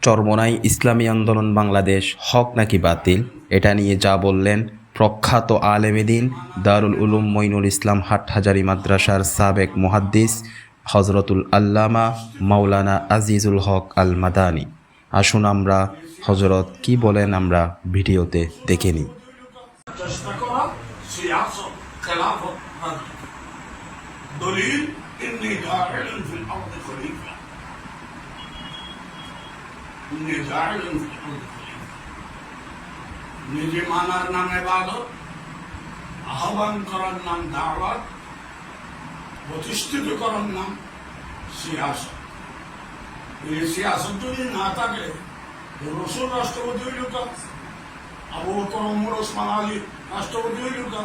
চরমোনাই ইসলামী আন্দোলন বাংলাদেশ হক নাকি বাতিল, এটা নিয়ে যা বললেন প্রখ্যাত আলেমে দ্বীন দারুল উলুম মঈনুল ইসলাম হাটহাজারী মাদ্রাসার সাবেক মুহাদ্দিস হযরতুল আল্লামা মাওলানা আজিজুল হক আল মাদানী। আসুন আমরা হযরত কি বলেন আমরা ভিডিওতে দেখে নিই। চেষ্টা করা সিয়াসত খেলাফত দলিল ইন্নী জাইলুন ফিল আরদি খলিফা, ইন্নী জাইলুন ফিল আরদি খলিফা। নিজে মানার নাম ইবাদত, আহ্বান করার নাম দাওয়াত, প্রতিষ্ঠিত করার নাম সিয়াসত। এই সিয়াসত যদি না থাকে, রসুল রাষ্ট্রপতি হইল কা, আবু বকর ওমর ওসমান আলী রাষ্ট্রপতি হইল কা,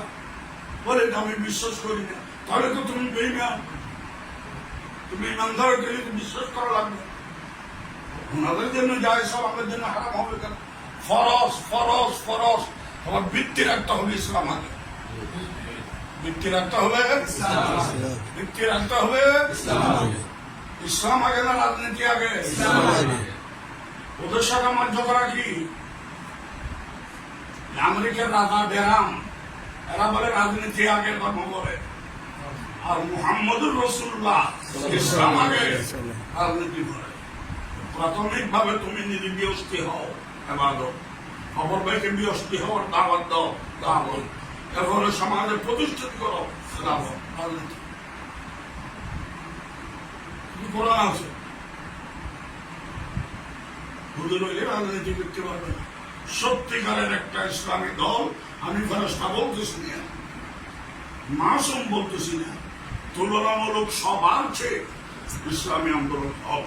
বলে আমি বিশ্বাস করি না। তাহলে তো তুমি বেঈমান, তুমি ইমানদার গেলে বিশ্বাস করা লাগবে। ওনাদের জন্য যায় সব, আমাদের জন্য হারাম হবে কেন? ফরজ ফরজ ফরজ আমার বৃত্তি রাখতে হবে ইসলাম আগে, বৃত্তি রাখতে হবে, বৃত্তি রাখতে হবে ইসলাম আগে না রাজনীতি আগে? ওদের সাথে আমার ঝগড়া কি? আমেরিকার রাজা বেরাম, এরা বলে রাজনীতি আগে ধর্ম বলে, আর মুহাম্মদুর রাসূলুল্লাহ ইসলাম আগে রাজনীতি বলে। প্রাথমিক ভাবে তুমি নিজে বিয়স্তি হও ইবাদত, খবর পাইতে বিয়স্তি হওয়ার দাওয়াত দাও, দাওয়াত এরপরে সমাজে প্রতিষ্ঠিত করো দাওয়াত, রাজনীতি কোরআন আছে। হুজুর হইলে রাজনীতি করতে পারবে না। সত্যিকারের একটা ইসলামী দল, আমি ফেরেশতা বলতেছি না, মাসুম বলতেছি না, তুলনামূলক সবার চেয়ে ইসলামী আন্দোলন হক।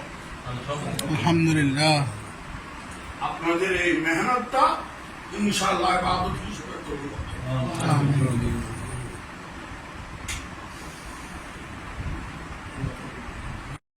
আলহামদুলিল্লাহ। আপনাদের এই মেহনতটা ইনশাআল্লাহ ইবাদত হিসেবে কবুল হবে।